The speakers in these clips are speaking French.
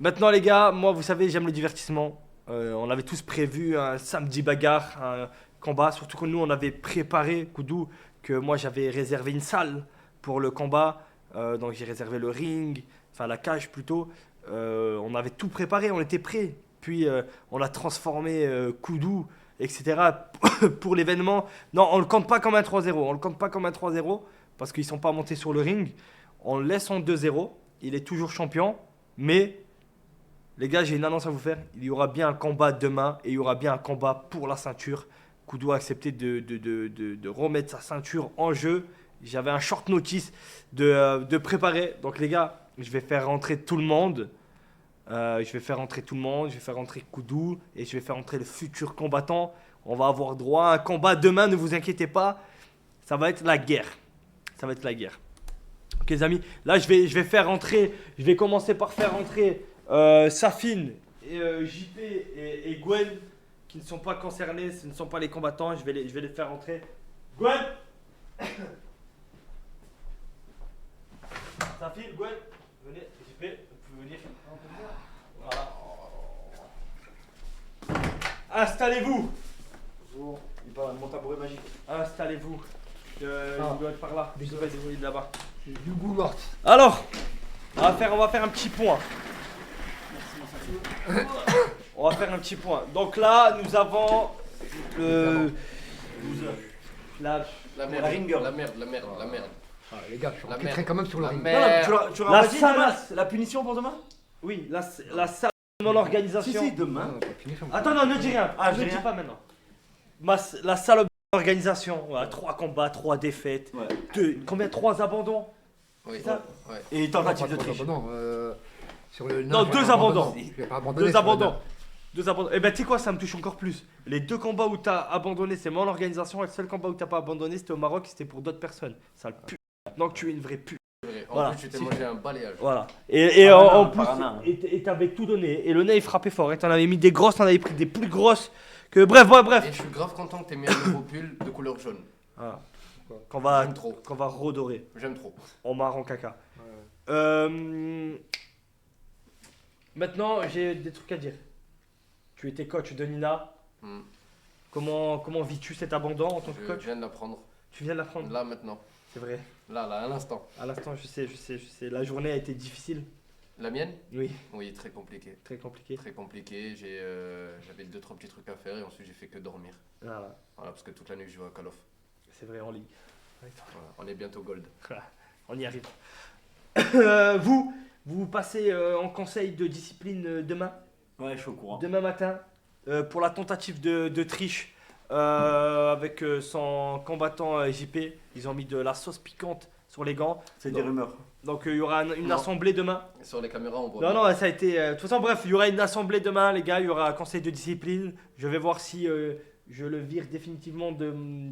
Maintenant les gars, moi vous savez j'aime le divertissement. On avait tous prévu un samedi bagarre, un combat, surtout que nous on avait préparé, Koudou, que moi j'avais réservé une salle pour le combat. Donc j'ai réservé le ring, enfin la cage plutôt. On avait tout préparé, on était prêts. Puis on a transformé Koudou, etc. pour l'événement. Non, on le compte pas comme un 3-0. On le compte pas comme un 3-0 parce qu'ils sont pas montés sur le ring. On le laisse en 2-0. Il est toujours champion, mais les gars, j'ai une annonce à vous faire. Il y aura bien un combat demain et il y aura bien un combat pour la ceinture. Kudo a accepté de remettre sa ceinture en jeu. J'avais un short notice de préparer. Donc les gars, je vais faire rentrer tout le monde. Je vais faire rentrer tout le monde. Je vais faire rentrer Kudo et je vais faire rentrer le futur combattant. On va avoir droit à un combat demain, ne vous inquiétez pas. Ça va être la guerre. Ça va être la guerre. Ok les amis, là je vais faire rentrer, je vais commencer par faire rentrer Safin, et, JP et Gwen qui ne sont pas concernés, ce ne sont pas les combattants, je vais les faire rentrer. Gwen Safin, Gwen, venez, JP, vous pouvez venir. Voilà. Installez-vous. Bonjour, il parle de mon tabouret magique. Installez-vous. Il doit être par là. Il doit être là-bas. C'est du goût morte. Alors, on va faire un petit point. On va faire un petit point. Donc là, nous avons le. La, La merde, la merde, la merde, la merde. Ah, les gars, je La suis merde. quand même sur le La ring. merde. Tu La l'as dit salle- demain, la punition pour demain? oui, la salle de mon organisation. demain. Attends, non, ne dis rien. Ah, je ne dis dis rien. pas maintenant. La salle de mon organisation. Voilà, 3 combats, 3 défaites. Ouais. Combien 3 abandons? Oui, C'est ça ouais. Et tentative de triche. Non, Non, deux abandons. Je vais pas abandonner. Deux sur le abandons. nain. Deux abandons. Et ben, tu sais quoi, ça me touche encore plus. Les 2 combats où t'as abandonné, c'est mon organisation. Et le seul combat où t'as pas abandonné, c'était au Maroc, c'était pour d'autres personnes. Ça le pue. Donc tu es une vraie pute. En Voilà. plus, tu t'es mangé un balayage. Voilà. Et Par un en nain, plus, par un nain. et t'avais tout donné. Et le nez, il frappait fort. Et t'en avais mis des grosses, t'en avais pris des plus grosses. Que bref. Et je suis grave content que t'aies mis un nouveau pull de couleur jaune. Voilà. J'aime trop. Qu'on va redorer. J'aime trop. En marron caca. Ouais. Maintenant, j'ai des trucs à dire. Tu étais coach de Nina. Hmm. Comment vis-tu cet abandon en tant que Je coach? viens de l'apprendre. Tu viens de l'apprendre. Là, maintenant. C'est vrai. Là, à l'instant. À l'instant, je sais. La journée a été difficile. La mienne? Oui, Oui, très compliqué. très compliqué. Très compliqué. J'avais 2-3 petits trucs à faire et ensuite j'ai fait que dormir. Voilà, Voilà, parce que toute la nuit je joue à Call of. c'est vrai en ligne. Voilà, on est bientôt gold. On y arrive. Vous passez en conseil de discipline demain, Ouais, je suis au courant. demain matin, pour la tentative de triche avec son combattant JP. Ils ont mis de la sauce piquante sur les gants. C'est des rumeurs. Donc il y aura une Non. assemblée demain. Et sur les caméras, on voit. Non, bien. non, ça a été. De toute façon, bref, il y aura une assemblée demain, les gars. Il y aura un conseil de discipline. Je vais voir si je le vire définitivement de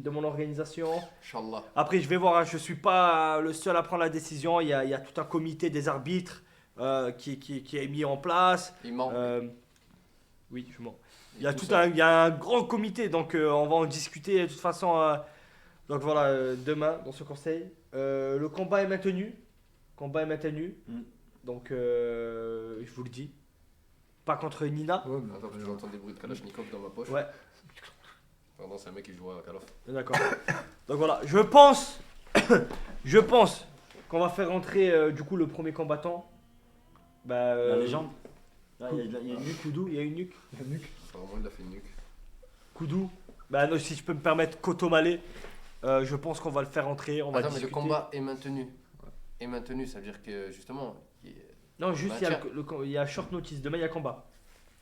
mon organisation. Inch'Allah. Après, je vais voir. Hein, je suis pas le seul à prendre la décision. Il y a tout un comité des arbitres qui est mis en place. Il ment. Oui, je mens. Il est y a tout tout seul. il y a un grand comité, donc on va en discuter de toute façon. Donc voilà, demain dans ce conseil. Le combat est maintenu. Mm. Donc je vous le dis. Pas contre Nina. Ouais, mais Attends, parce que j'entends des bruits de Kalachnikov dans ma poche. Ouais, Pardon, c'est un mec qui joue à Call of. d'accord. Donc voilà, je pense qu'on va faire rentrer du coup le premier combattant. Bah, La légende. Là, il y a une nuque. Koudou, il y a une nuque. Apparemment, il a fait une nuque. Koudou. Bah non, si je peux me permettre, Kotomale. Je pense qu'on va le faire rentrer. On va Attends, mais le discuter. combat est maintenu. Est maintenu, ça veut dire que justement. Non, juste il y a Maintien. il y a short notice. Demain il y a combat.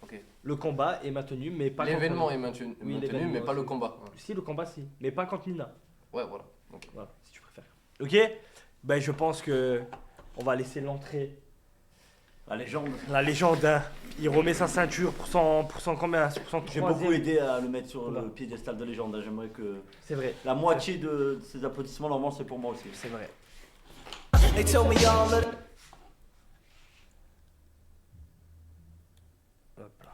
Ok. Le combat est maintenu, mais pas. L'événement contre- est maintenu, Oui, maintenu, l'événement mais pas le aussi. combat. Si le combat si, mais pas contre Nina. Ouais, voilà. Ok. Voilà, si tu préfères. Ok. Ben je pense que on va laisser l'entrée. La légende. La légende, hein. Il remet sa ceinture pour son combien? Pour son J'ai beaucoup troisième. aidé à le mettre sur Combat. le piédestal de légende. hein. J'aimerais que C'est vrai. la moitié de ces applaudissements, normalement, c'est pour moi aussi. C'est vrai. They told me all of Hop là.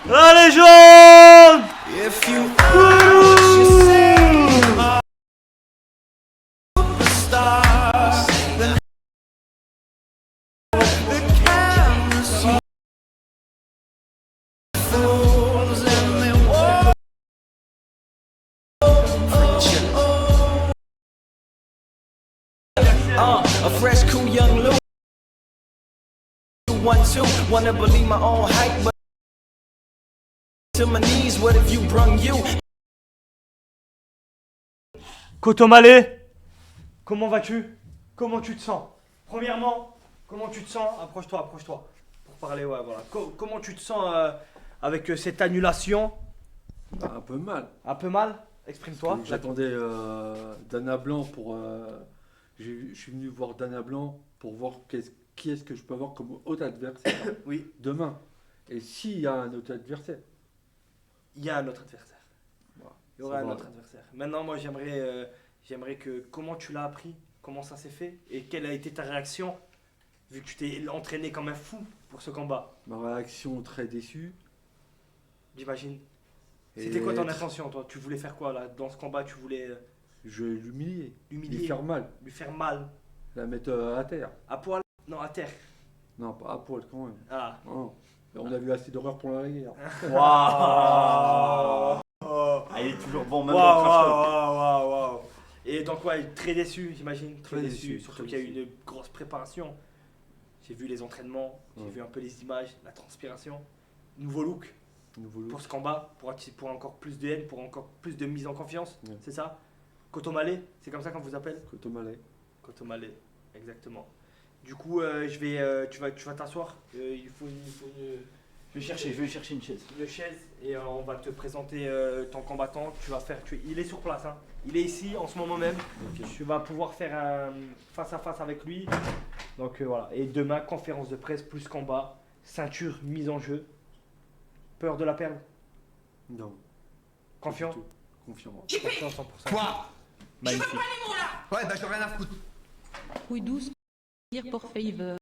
La légende! if you A fresh, cool young Lou. 1-2, wanna believe my own hype, but to my knees. What if you brung you? Kotomale, comment vas-tu? Comment tu te sens? Premièrement, comment tu te sens? Approche-toi. Pour parler, ouais, voilà. Comment tu te sens avec cette annulation? Bah, un peu mal. Un peu mal? Exprime-toi. J'attendais Dana Blanc pour. Je suis venu voir Dana Blanc pour voir qui est-ce que je peux avoir comme autre adversaire Oui, demain. Et s'il y a un autre adversaire. il y a un autre adversaire. Voilà. Il y aura Ça un va. autre adversaire. Maintenant, moi, j'aimerais que comment tu l'as appris, comment ça s'est fait et quelle a été ta réaction vu que tu t'es entraîné comme un fou pour ce combat. Ma réaction très déçue. J'imagine. Et C'était quoi ton intention, toi? Tu voulais faire quoi là dans ce combat? Tu voulais Je vais l'humilier. l'humilier, Lui faire mal. lui faire mal, La mettre à terre. à poil? Non, à terre. Non, pas à poil quand même. Ah. Non. On a vu assez d'horreur pour la guerre. Waouh. Ah, il est toujours bon, même dans le trash talk. Waouh. Et donc ouais, très déçu, j'imagine, très Très déçu, déçu, surtout très qu'il y a eu déçu. une grosse préparation. J'ai vu les entraînements, j'ai Ouais. vu un peu les images, la transpiration. Nouveau look Nouveau look. pour ce combat, pour encore plus de haine, pour encore plus de mise en confiance, Ouais. c'est ça? Kotomale, c'est comme ça qu'on vous appelle? Kotomale. Kotomale, exactement. Du coup, tu vas t'asseoir. Il faut Je vais chercher une chaise. une chaise et on va te présenter ton combattant. Il est sur place, hein. Il est ici en ce moment même. Ok. Tu vas pouvoir faire un face à face avec lui. Donc voilà. Et demain, conférence de presse plus combat, ceinture mise en jeu. Peur de la perdre? Non. Confiant? Pas du tout. Confiant. Confiant 100%. Quoi? Magnifique. Ouais, bah j'ai rien à foutre. Couille douce, dire pour favor.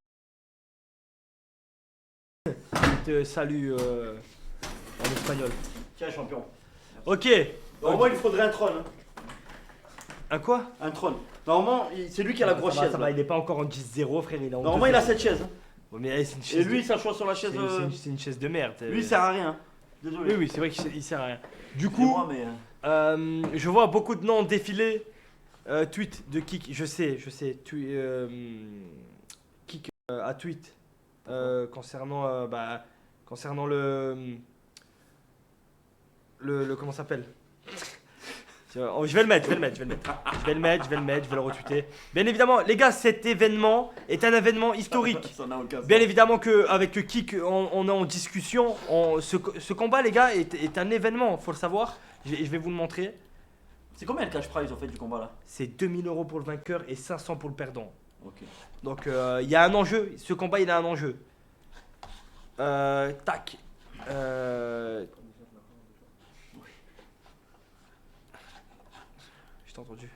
Il te salue en espagnol. Tiens, champion. Ok. Normalement, il faudrait un trône. hein. Un quoi? Un trône. Normalement, c'est lui qui a la grosse chaise. Ça là. va, il est pas encore en 10-0, frère. Il est en Normalement, il a cette chaise. hein. Ouais, mais c'est une Et chaise lui, de- il s'assoit sur la chaise. c'est une chaise de merde. Lui, il sert à rien. Désolé. Oui, c'est vrai qu'il sert à rien. Du coup, Excusez-moi, mais. je vois beaucoup de noms défiler. Tweet de Kik, je sais. Kik a tweet concernant le comment ça s'appelle. Je vais le mettre, je vais le retweeter. Bien évidemment, les gars, cet événement est un événement historique. Ça n'a aucun sens. Bien évidemment qu'avec Kik, on est en discussion. Ce combat, les gars, est un événement, faut le savoir. Je vais vous le montrer. C'est combien le cash prize en fait du combat là? C'est 2000 € pour le vainqueur et 500 pour le perdant. Ok. Donc il y a un enjeu. Ce combat, il a un enjeu. Tac. Je t'ai entendu.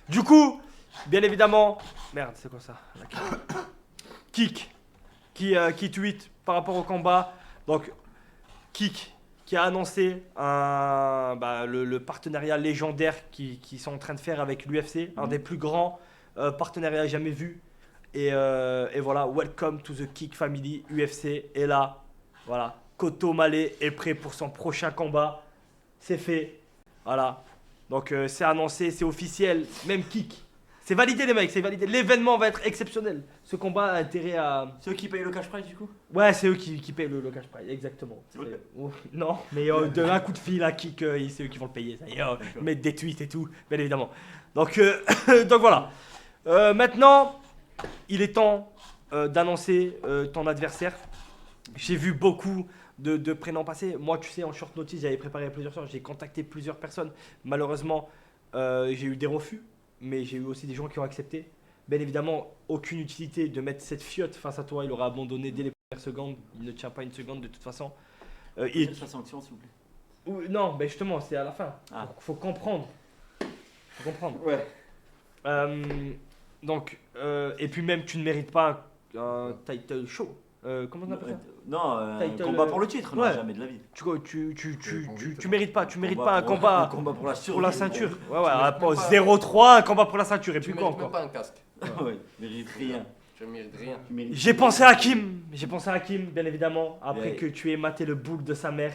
Du coup, bien évidemment. Merde, c'est quoi ça? La carte. Kik qui tweet par rapport au combat. Donc, Kik qui a annoncé le partenariat légendaire qu'ils sont en train de faire avec l'UFC, un des plus grands partenariats jamais vus. Et voilà, welcome to the Kik family. UFC est là. Voilà, Kotomale est prêt pour son prochain combat. C'est fait. Voilà. Donc c'est annoncé, c'est officiel. Même Kik. C'est validé les mecs, c'est validé. L'événement va être exceptionnel. Ce combat a intérêt à... C'est eux qui payent le cash prize du coup? Ouais, c'est eux qui payent le cash prize, exactement. C'est vrai? Oh, non, mais de un coup de fil à Kik, c'est eux qui vont le payer. Ça y est, ils mettent des tweets et tout, bien évidemment. Donc, donc voilà. Maintenant, il est temps d'annoncer ton adversaire. J'ai vu beaucoup de prénoms passer. Moi, tu sais, en short notice, j'avais préparé plusieurs choses. J'ai contacté plusieurs personnes. Malheureusement, j'ai eu des refus, mais j'ai eu aussi des gens qui ont accepté. Bien évidemment, aucune utilité de mettre cette fiotte face à toi. Il aura abandonné dès les premières secondes. Il ne tient pas une seconde de toute façon. Il fasse sanction s'il vous plaît. Non, mais justement, c'est à la fin. Ah. Faut comprendre. Faut comprendre. Ouais. Donc, et puis même, tu ne mérites pas un title show. comment on appelle ça? Non, Title, combat pour le titre, non, ouais. jamais de la vie. Tu mérites pas un combat Un combat pour la pour la ceinture. Ouais, mérites pas même pas. 0-3, un combat pour la ceinture et Tu plus quoi mérites même encore. pas un casque. Ouais, mérite rien. Je mérite rien. Tu mérites J'ai pensé à Hakim, bien évidemment, après Ouais. que tu aies maté le boule de sa mère,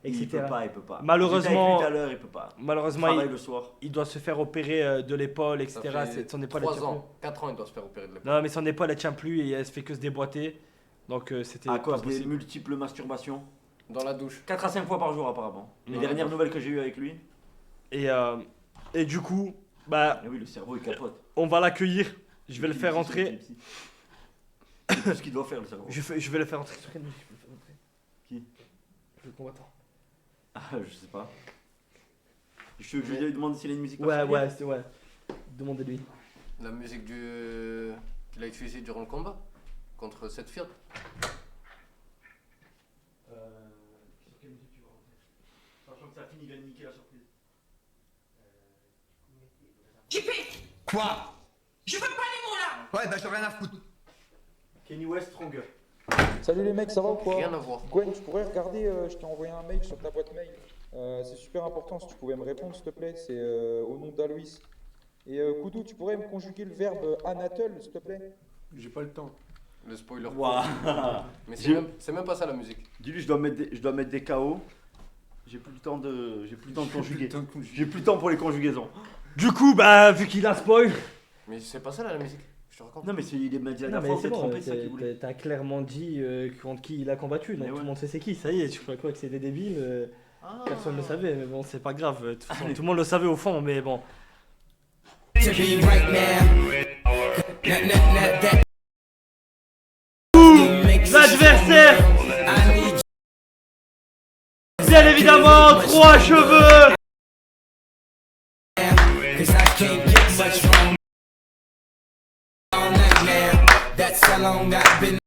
Il etc. peut pas. Malheureusement- J'étais avec lui tout à l'heure, il peut pas. Malheureusement, Travaille le soir. il doit se faire opérer de l'épaule, etc. Ça fait Son épaule 3 elle tient ans, 4 ans, il doit se faire opérer de l'épaule. plus. Non, mais son épaule elle tient plus et elle se fait que se déboîter. Donc c'était À pas cause des possible. multiples masturbations. Dans la douche. 4 à 5 fois par jour apparemment. Les Ouais. dernières nouvelles que j'ai eues avec lui. Et du coup, bah, Et oui, le cerveau il capote. on va l'accueillir. Je vais le faire entrer. C'est tout ce qu'il doit faire le cerveau. Je vais le faire entrer. Sur quelle musique je vais le faire entrer? Qui? Le combattant. Ah, je sais pas. Je lui demande s'il a une musique Ouais, particulière. ouais. Demandez-lui. La musique qu'il a utilisée durant le combat contre cette Fiat. Sur quelle musique tu vas rentrer? Sachant que ça finit, il vient de niquer la surprise. Quoi? Je veux pas les mots là. Ouais, bah j'en ai rien à foutre. Kenny West Stronger. Salut les mecs, ça va ou quoi? Rien à voir. Gwen, tu pourrais regarder, je t'ai envoyé un mail sur ta boîte mail. C'est super important, si tu pouvais me répondre s'il te plaît, c'est au nom d'Aloïs. Et Koudou, tu pourrais me conjuguer le verbe Anatole s'il te plaît? J'ai pas le temps. Le spoiler. Waouh. Mais J'ai- c'est même pas ça la musique. Dis-lui, je dois mettre des KO. J'ai plus le temps de conjuguer. J'ai plus le temps pour les conjugaisons. Du coup, bah, vu qu'il a spoil. Mais c'est pas ça la musique. Je te raconte. Non mais il m'a dit la Non, dernière mais fois, on c'est s'est bon, trompé, c'est ça qu'il voulait. t'as clairement dit contre qui il a combattu, donc Mais tout ouais. le monde sait c'est qui, ça y est, tu crois quoi que c'est des débiles, personne ne le savait, mais bon, c'est pas grave, de toute façon, tout le monde le savait au fond, mais bon. To be right now. L'adversaire, I need bien évidemment, 3 cheveux. you, cause I can't get much from all night now. That's how long I've been.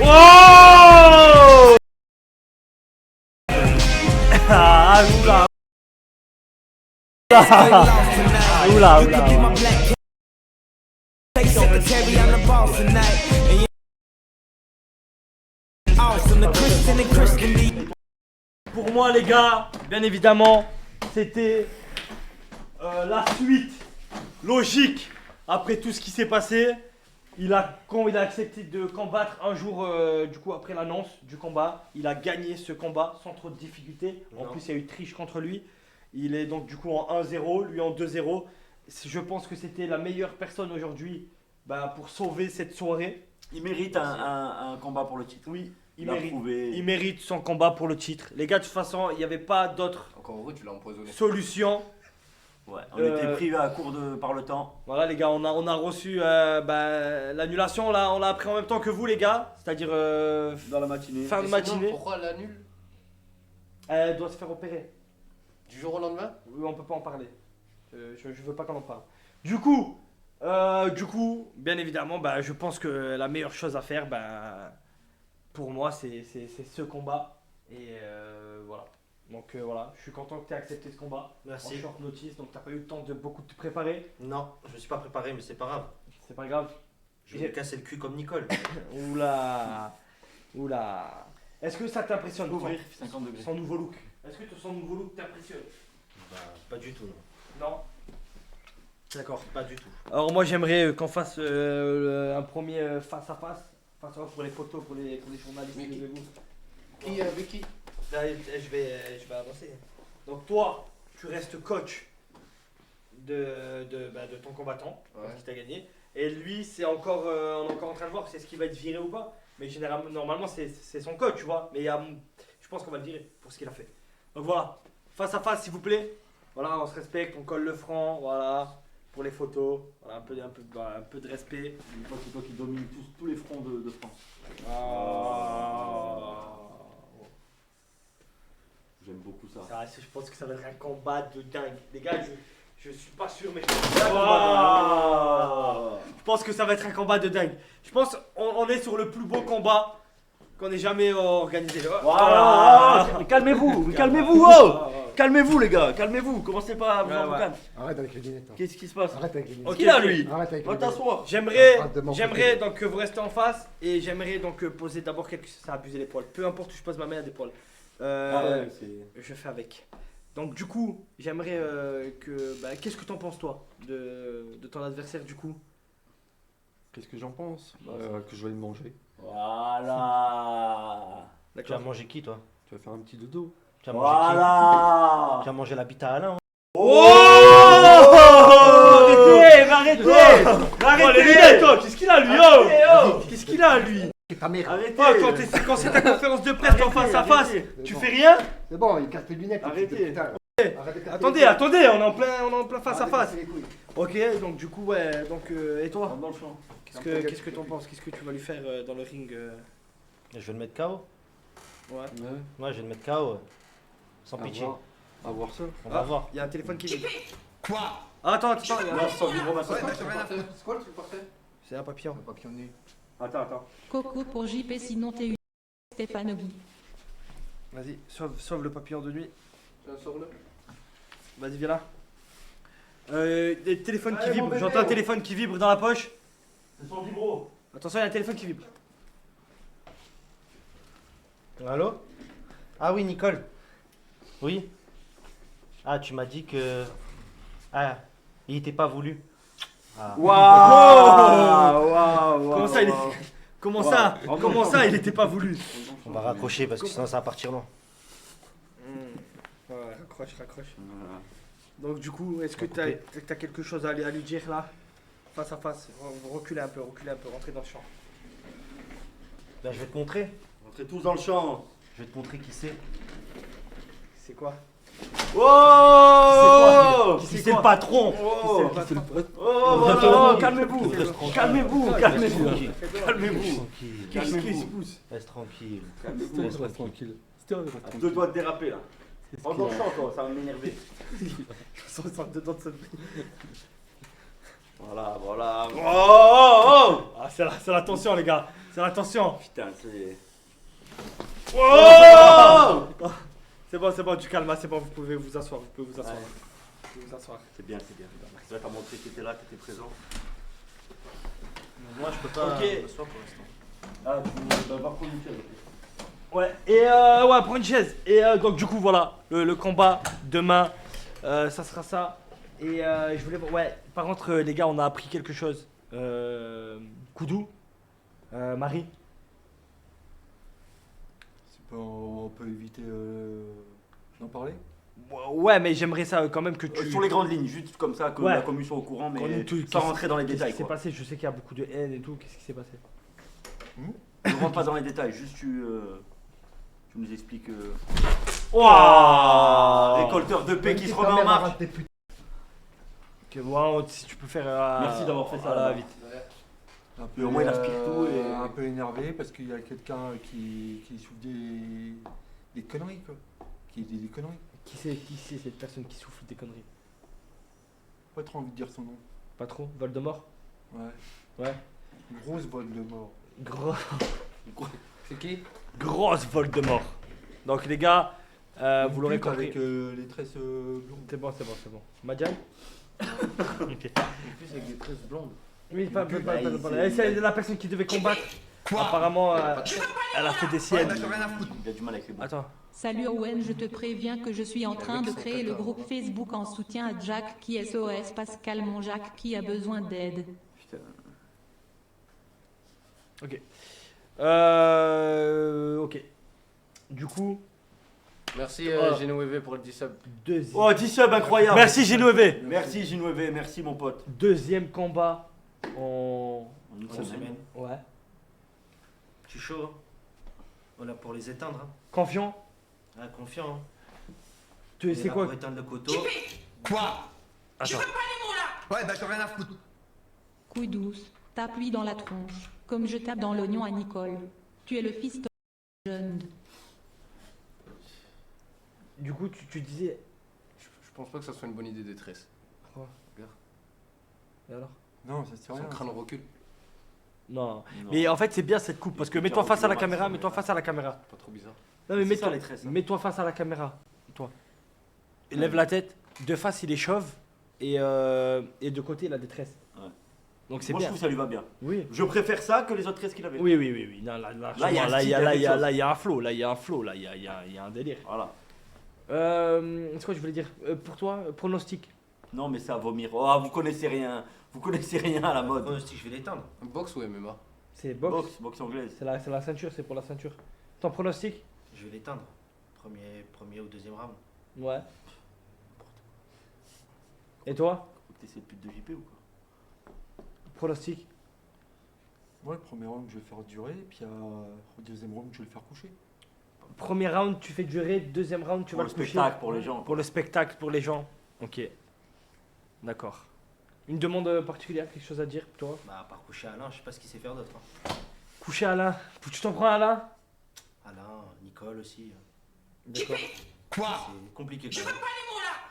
Oh Ah, oula. Oula, You could be my black cat. Secretary, I'm the boss tonight. And you awesome, the Christian and Christian D. Pour moi, les gars, bien évidemment, c'était la suite logique après tout ce qui s'est passé. Quand il a accepté de combattre un jour, du coup, après l'annonce du combat, il a gagné ce combat sans trop de difficultés. En plus, il y a eu triche contre lui. Il est donc du coup en 1-0, lui en 2-0. Je pense que c'était la meilleure personne aujourd'hui pour sauver cette soirée. Il mérite un combat pour le titre. Oui, Il a prouvé. il mérite son combat pour le titre. Les gars, de toute façon, il n'y avait pas d'autre Encore heureux, tu l'as empoisonné. solution. Ouais, on était pris à court par le temps. Voilà les gars, on a reçu l'annulation, on l'a appris en même temps que vous les gars, c'est-à-dire Dans la matinée. fin de Et sinon, matinée. Pourquoi elle annule Elle doit se faire opérer. du jour au lendemain? Oui, on peut pas en parler. Je veux pas qu'on en parle. Du coup, bien évidemment, je pense que la meilleure chose à faire, pour moi, c'est ce combat. Et voilà. Donc voilà, je suis content que tu aies accepté ce combat. Merci. En short notice, donc t'as pas eu le temps de beaucoup te préparer. Non, je me suis pas préparé, mais c'est pas grave. C'est pas grave. Je vais me casser le cul comme Nicole. Oula. Est-ce que ça t'impressionne Ouvrir 50 degrés. son nouveau look? Est-ce que son nouveau look t'impressionne? Bah, pas du tout, non. Non. D'accord, pas du tout. Alors moi j'aimerais qu'on fasse un premier face à face pour les photos, pour les journalistes. Mais qui- levez-vous. Qui avec qui? Là, je vais avancer. Donc toi, tu restes coach de ton combattant, Ouais. qui t'a gagné. Et lui, c'est encore, on est encore en train de voir c'est ce qu'il va être viré ou pas. Mais généralement, normalement, c'est son coach, tu vois. Mais je pense qu'on va le virer pour ce qu'il a fait. Donc voilà, face à face, s'il vous plaît. Voilà, on se respecte, on colle le front, voilà, pour les photos. Voilà, un peu de respect. C'est toi qui domine tous les fronts de France. J'aime beaucoup ça. Je pense que ça va être un combat de dingue. Les gars, je suis pas sûr, mais je pense que ça va être un combat de dingue. Je pense on est sur le plus beau combat qu'on ait jamais organisé. Calmez-vous, oh calmez-vous les gars, calmez-vous, commencez pas à vous en calme. Arrête avec les lunettes. hein. Qu'est-ce qui se passe? Arrête avec les lunettes. Ok, Qui là ok. lui? Arrête avec les Va lunettes. t'asseoir. J'aimerais Arrête de m'en donc que vous restez en face et j'aimerais donc poser d'abord quelques. Ça a abusé les poils. Peu importe où je pose ma main, il y a des poils. Ah ouais, c'est. Je fais avec. Donc du coup, j'aimerais que. Bah, qu'est-ce que t'en penses toi de ton adversaire du coup? Qu'est-ce que j'en pense? Que je vais le manger. Voilà. Tu as D'accord. mangé qui toi? Tu vas faire un petit dodo. Tu as mangé qui? Voilà. Tu as mangé l'habitat à Alain. Oh, Arrêtez, Arrêtez. les lunettes, toi, qu'est-ce qu'il a lui? Arrêtez, Qu'est-ce qu'il a lui? Ta mère. Arrêtez. Quand c'est ta conférence de presse en face à face, Arrêtez. tu fais rien? C'est bon, il casse tes lunettes. Arrêtez. putain. Arrête de casser Attendez, les couilles. attendez, on est en plein face à Arrête de face. casser les couilles. Ok, donc du coup, ouais, donc et toi? Rentre dans le champ. Qu'est-ce que t'en penses? Qu'est-ce que tu vas lui faire dans le ring? Je vais le mettre KO. Ouais. Ouais. Ouais, je vais le mettre KO. Sans À pitié. voir. À voir ça. On va voir. Il y a un téléphone qui vibre. Quoi? Ah, attends, il y a Là, sans vibro, ma soeur. Ouais, bah j'en ai rien à foutre. C'est quoi le truc parfait? C'est un papillon. Papillonné. Attends. Coco pour JP sinon t'es une Stéphane Guy. Vas-y, sauve le papillon de nuit. Sors-le. Vas-y, viens là. Des téléphones qui Allez, mon vibrent. bébé. J'entends un téléphone qui vibre dans la poche. C'est son vibro. Attention, il y a un téléphone qui vibre. Allô? Ah oui, Nicole. Oui. Ah, tu m'as dit que. Ah, il était pas voulu. Ah. Waouh. Comment ça, il est... Comment ça? Wow. Comment ça, il était pas voulu? On va raccrocher parce que sinon ça va partir loin. Ouais, raccroche. Donc du coup, est-ce que t'as quelque chose à lui dire là? Face à face. Reculez un peu, rentrez dans le champ. Ben, je vais te montrer. Rentrez tous dans le champ. Je vais te montrer qui c'est. C'est quoi? Oh. Qui C'est le patron. Oh. C'est le patron. Oh, calmez-vous. Tranquille. Calmez-vous. Tranquille. Calmez-vous. Qu'est-ce qui se pousse? Reste tranquille. Calmez-vous. Reste tranquille. C'était un À deux doigts de déraper là. Rentre dans le champ toi, ça va m'énerver. Sans dedans de ce... Voilà. Oh. Ah, c'est la tension, les gars. C'est la tension. Putain, c'est. Oh. C'est bon, tu calmes, c'est bon, vous pouvez vous asseoir. Ouais. C'est bien. Ça va montrer que t'étais là, que t'étais présent. Moi, je peux pas. Ok. m'asseoir pour l'instant. Ah, tu vas prendre une chaise. Ouais, et ouais, prends une chaise. Et donc, du coup, voilà, le combat demain, ça sera ça. Et je voulais. Ouais, par contre, les gars, on a appris quelque chose. Koudou, Marie. On peut éviter d'en parler? Ouais, mais j'aimerais ça quand même que tu. Sur les grandes lignes, juste comme ça, que Ouais. la commu soit au courant, mais Qu'est-ce sans rentrer dans les qui détails. s'est Quoi. passé? Je sais qu'il y a beaucoup de haine et tout. Qu'est-ce qui s'est passé? Ne rentre pas dans les détails, juste tu nous expliques. Waouh! Récolteur de paix qui se remet en marche. Ok, wow, si tu peux faire. Merci d'avoir fait ça, voilà, là-bas. vite. Un Et au moins, il aspire tout et- Un peu énervé parce qu'il y a quelqu'un qui souffle des conneries quoi. Qui dit des conneries. Qui c'est cette personne qui souffle des conneries? Pas trop envie de dire son nom. Pas trop? Voldemort? Ouais. Ouais. Grosse vol de mort. C'est qui? Grosse Voldemort. Donc les gars, vous l'aurez compris. Avec les tresses blondes. C'est bon. Madjan? Ok. En plus, avec des tresses blondes. Oui, pas. il- C'est la personne qui devait combattre. Apparemment, elle a fait des Ouais, siennes. bah j'en ai rien à foutre. Il a du mal avec les mots. Attends. Salut Owen, je te préviens que je suis en train de créer le groupe Facebook en soutien à Jack qui SOS Pascal mon Jacques qui a besoin d'aide. Putain. Ok. Ok. Du coup, Merci Oh. Genoveve pour le 10 sub. deuxième. Oh, 10 subs, incroyable. Merci Genoveve. Merci Ginouévé, merci mon pote. Deuxième combat en. En une En semaine. semaine. Ouais. Je suis chaud. Hein. Voilà pour les éteindre. Hein. Confiant. Ah, confiant. Hein. Tu On est sais là quoi? pour éteindre le coteau. Quoi? Attends. Ouais, bah j'en ai rien à foutre. Couille douce, tape-lui dans la tronche, comme je tape dans l'oignon à Nicole. Tu es le fils de jeune. Du coup, tu disais. Je pense pas que ça soit une bonne idée des tresses. Et alors? Non, ça sert à Son rien. crâne recule. Non. Mais en fait, c'est bien cette coupe parce que mets-toi face à la caméra, mets-toi face à la caméra. Pas trop bizarre. Non mais C'est mets-toi ça, les tresses, hein. mets-toi face à la caméra. Toi. il lève la tête, de face il est chauve et de côté il a des tresses. Ouais. Donc c'est Moi, je bien. trouve que ça lui va bien. Oui. Je préfère ça que les autres tresses qu'il avait. Oui. Non, là, il y a un là, il style, y a- là, il y a- quelque là, il y a un flow. Là, il y a un flow. Là, il y a un délire. Voilà. C'est quoi je voulais dire pour toi, pronostic. Non, mais ça, vomir. Oh, vous connaissez rien. Vous connaissez rien à la mode. Pronostic, je vais l'éteindre. Boxe ou MMA? C'est boxe. Boxe anglaise. C'est la ceinture, c'est pour la ceinture. Ton pronostic? Je vais l'éteindre. Premier ou deuxième round. Ouais. Et toi? Faut que t'essaies de pute de JP ou quoi? Pronostic? Moi, le premier round, je vais faire durer, puis au deuxième round, je vais le faire coucher. Premier round, tu fais durer. Deuxième round, tu Pour vas le le coucher. spectacle, pour les gens. Pour le spectacle, pour les gens. Ok. D'accord. Une demande particulière, quelque chose à dire, toi? Bah, à part coucher Alain, je sais pas ce qu'il sait faire d'autre. Hein. Coucher Alain. Tu t'en prends à Alain? Alain, Nicole aussi. D'accord. Quoi? C'est compliqué quand même.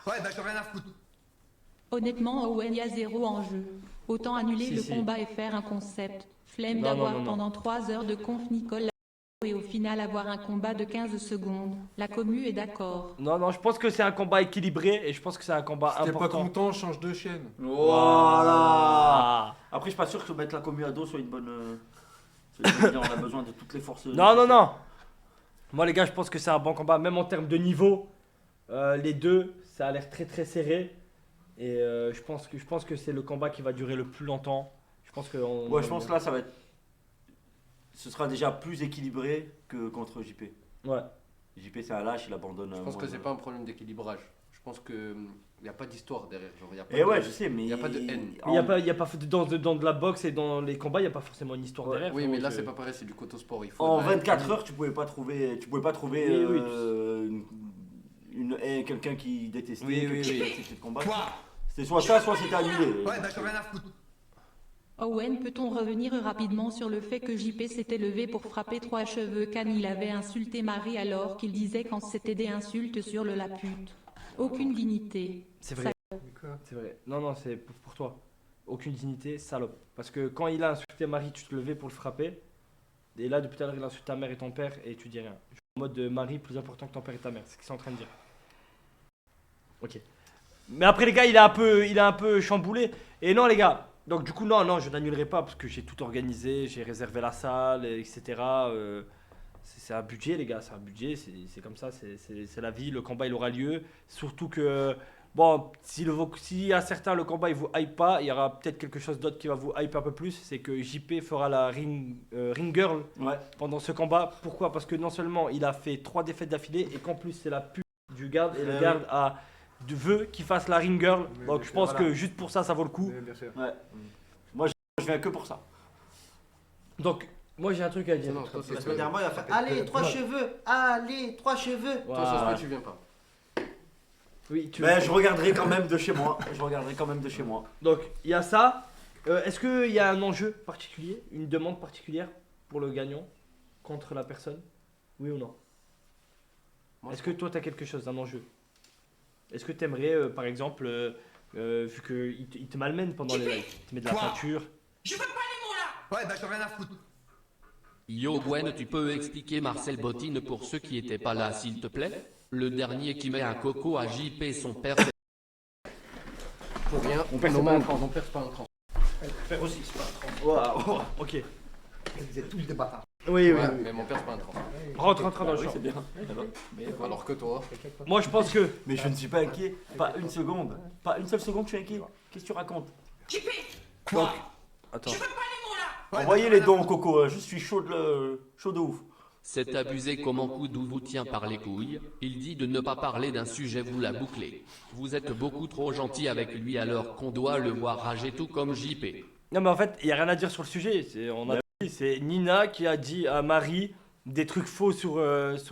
Ouais, bah j'en ai rien à foutre. Honnêtement, Owen, il y a 0 en jeu. Autant annuler Si, le si. combat et faire un concept. Flemme Non, d'avoir non, non, non. pendant 3 heures de conf Nicole et au final avoir un combat de 15 secondes. La commu est d'accord. Non, je pense que c'est un combat équilibré et je pense que c'est un combat Si t'es pas important. content, change de chaîne. Voilà. Ah. Après, je suis pas sûr que mettre la commu à dos soit une bonne. Soit une bonne idée. On a besoin de toutes les forces. Non. Moi, les gars, je pense que c'est un bon combat, même en termes de niveau. Les deux, ça a l'air très très serré. Et je pense que c'est le combat qui va durer le plus longtemps. Je pense que. Ouais, je pense que là, ça va être. Ce sera déjà plus équilibré que contre JP. Ouais. JP, c'est un lâche, il abandonne. Je pense que c'est pas un problème d'équilibrage. Je pense que il n'y a pas d'histoire derrière. Genre, y a pas Et de- ouais, je sais, mais. Il n'y a pas de haine. Il y a pas dans de la boxe et dans les combats, il n'y a pas forcément une histoire derrière. Oui, frérot, mais là, je- c'est pas pareil, c'est du cotosport. Il faut En de la haine. 24 heures, tu pouvais pas trouver Oui. quelqu'un qui détestait, Oui, quelqu'un oui, qui oui. acceptait de combattre. Quoi? C'était soit ça, soit c'était annulé. Ouais, bah j'en ai rien à foutre. Owen, peut-on revenir rapidement sur le fait que JP s'était levé pour frapper 3 cheveux quand il avait insulté Marie alors qu'il disait quand c'était des insultes sur le la pute. Aucune dignité. C'est vrai. C'est vrai. Non, c'est pour toi. Aucune dignité, salope. Parce que quand il a insulté Marie, tu te levais pour le frapper. Et là, depuis tout à l'heure, il insulte ta mère et ton père et tu dis rien. Je suis en mode Marie, plus important que ton père et ta mère. C'est ce qu'ils sont en train de dire. Ok. Mais après, les gars, il a un peu chamboulé. Et non, les gars. Donc, du coup, non, je n'annulerai pas parce que j'ai tout organisé. J'ai réservé la salle, etc. C'est un budget, les gars. C'est un budget. C'est comme ça. C'est la vie. Le combat, il aura lieu. Surtout que. Bon, s'il y a certains, le combat il vous hype pas, il y aura peut-être quelque chose d'autre qui va vous hype un peu plus, c'est que JP fera la ring girl Ouais. pendant ce combat. Pourquoi? Parce que non seulement il a fait 3 défaites d'affilée et qu'en plus c'est la pute du garde et le Ouais, garde veut qu'il fasse la ring girl. Mais Donc bien je sûr, pense voilà. que juste pour ça, ça vaut le coup. Bien sûr. Ouais. Moi, je viens que pour ça. Donc moi j'ai un truc à dire. Non, toi, c'est La ce semaine que- dernière, il va faire allez, 3 cheveux, allez, 3 cheveux. Toi, c'est ce que tu viens pas. Oui, tu Mais je regarderai quand même de chez moi. Donc il y a ça. Est-ce qu'il y a un enjeu particulier, une demande particulière pour le gagnant contre la personne? Oui ou non? Moi, Est-ce que toi, tu as quelque chose, un enjeu? Est-ce que tu aimerais, par exemple, vu qu'il te malmène pendant les lives, il te met de la Quoi? peinture? Ouais, bah j'en ai rien à foutre. Yo Gwen, tu peux expliquer Marcel Bottine pour ceux qui étaient pas là s'il te plaît? Le dernier qui met un coco à JP son père. Pour rien, Mon père, c'est non, pas un mon père, c'est pas un trans. Faire aussi, c'est pas trop. Ok. Vous êtes tous des bâtards. Oui, Ouais, mais mon père, c'est pas un trans. Rentre dans le Oui, champ. c'est bien. Alors que toi, Moi, je pense que... Mais je ne suis pas inquiet. Pas une seconde. Pas une seule seconde, je suis inquiet. Qu'est-ce que tu racontes? Quoi? Attends. Envoyez les dons, Coco. Je suis chaud de ouf. C'est abusé comment Koudou vous tient par les couilles. Il dit de ne pas parler d'un sujet, vous la bouclez. Vous êtes beaucoup trop gentil avec lui alors qu'on doit le voir rager tout comme JP. Non, mais en fait, il n'y a rien à dire sur le sujet. C'est Nina qui a dit à Marie des trucs faux sur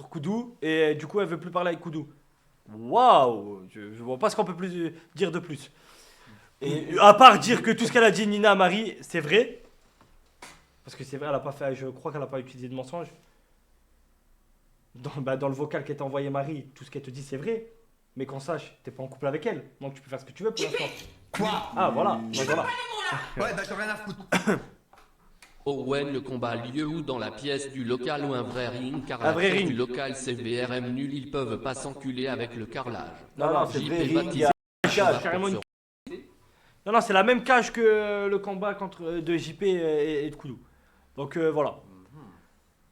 Koudou. Et du coup, elle veut plus parler avec Koudou. Waouh! Je vois pas ce qu'on peut plus dire de plus. Et à part dire que tout ce qu'elle a dit Nina à Marie, c'est vrai. Parce que c'est vrai, elle a pas fait, je crois qu'elle n'a pas utilisé de mensonge. Dans le vocal qu'elle t'a envoyé Marie, tout ce qu'elle te dit c'est vrai. Mais qu'on sache, t'es pas en couple avec elle. Donc tu peux faire ce que tu veux pour l'instant. Quoi? Ah voilà, donc voilà. Ouais, bah j'en ai rien à foutre. Owen, le combat a lieu où dans la pièce du local ou un vrai ring, car Un la vrai pièce ring. du local c'est VRM nul, ils peuvent pas s'enculer avec le carrelage. Non, c'est JP vrai ring, baptisé il y a pour cage, carrément ce- une- Non, c'est la même cage que le combat contre de JP et de Koudou. Donc voilà.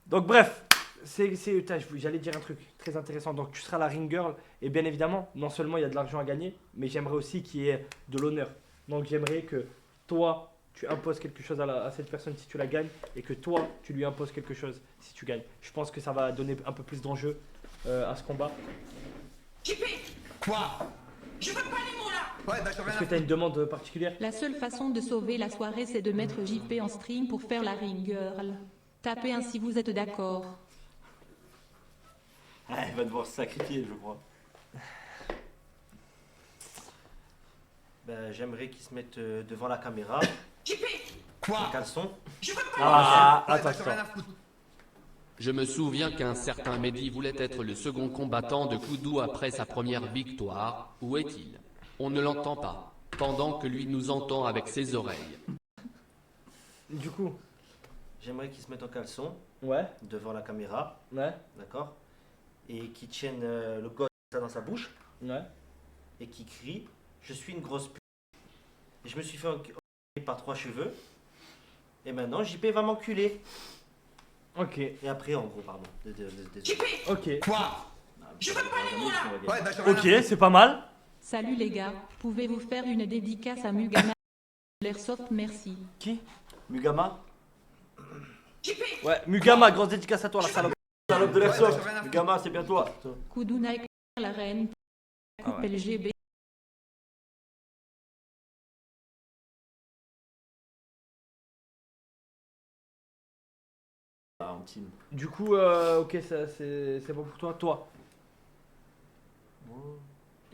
Donc bref, putain, j'allais dire un truc très intéressant. Donc tu seras la ring girl et bien évidemment, non seulement il y a de l'argent à gagner, mais j'aimerais aussi qu'il y ait de l'honneur. Donc j'aimerais que toi, tu imposes quelque chose à cette personne si tu la gagnes et que toi, tu lui imposes quelque chose si tu gagnes. Je pense que ça va donner un peu plus d'enjeu à ce combat. JP. Quoi? Je veux pas les mots là. Ouais, bah j'en Est-ce que tu as une demande particulière? La seule façon de sauver la soirée, c'est de mettre JP en stream pour faire la ring girl. Tapez un si vous êtes d'accord. Ah, il va devoir se sacrifier, je crois. Ben, j'aimerais qu'ils se mettent devant la caméra, JP. en Quoi? caleçon. Je veux pas Ah, les mots là. Ouais, bah attends, j'en ai rien à foutre. Je me souviens qu'un certain Mehdi voulait être le second combattant de Koudou après sa première victoire. Où est-il? On ne l'entend pas, pendant que lui nous entend avec ses oreilles. Du coup, J'aimerais qu'ils se mettent en caleçon, ouais, devant la caméra, ouais, d'accord? Et qu'ils tiennent le gosse dans sa bouche, ouais. et qu'ils crient « Je suis une grosse pute ». Et je me suis fait enculer par 3 cheveux, et maintenant JP va m'enculer. Ok, Et après, en gros, pardon. Désolé. JP. ok. Quoi? Je veux pas les mots là. Ouais, bah j'en ai rien à Ok, c'est pas mal. Salut les gars, pouvez-vous faire une dédicace à Mugama L'airsoft, merci. Qui? Mugama? Ouais, Mugama, grosse dédicace à toi, la salope. Salope de l'airsoft. Ouais, bah, Mugama, c'est bien toi. Koudou Nike, la reine. Coupe Ah ouais. LGB. Ah, en team. Du coup, ok, c'est bon pour toi. Toi,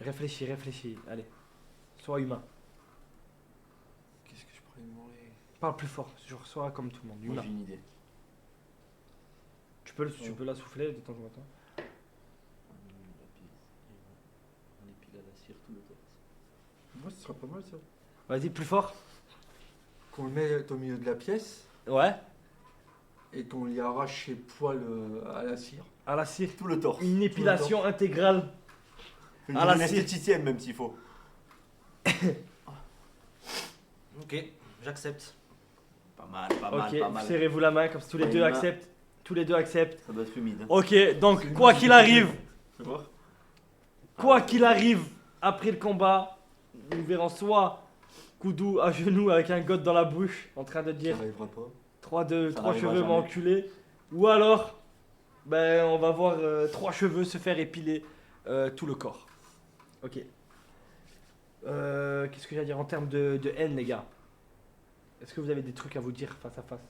réfléchis. Allez, sois humain. Qu'est-ce que je pourrais demander? Parle plus fort, genre, sois comme tout le monde, Moi, humain. j'ai une idée. Tu peux la souffler de temps en temps. On épile à la cire tout le torse. Moi, ce serait pas mal ça. Vas-y, plus fort. Qu'on le mette au milieu de la pièce Ouais, et qu'on lui arrache ses poils à la cire. à la cire. Tout le torse. Une épilation intégrale. Une À la cire. esthéticienne, même s'il faut. Ok, j'accepte. Pas mal, Ok, pas mal. serrez-vous la main, comme ça tous les Ouais, deux humain. acceptent. Tous les deux acceptent. Ça doit être humide. Ok, donc, quoi qu'il arrive, Tu vois? quoi qu'il arrive, après le combat, nous verrons soit Koudou à genoux avec un goth dans la bouche, en train de dire Ça n'arrivera pas. trois n'arrivera cheveux jamais. m'ont enculé, ou alors, ben, on va voir 3 cheveux se faire épiler tout le corps. Ok. Qu'est-ce que j'ai à dire en termes de haine, les gars? Est-ce que vous avez des trucs à vous dire face à face?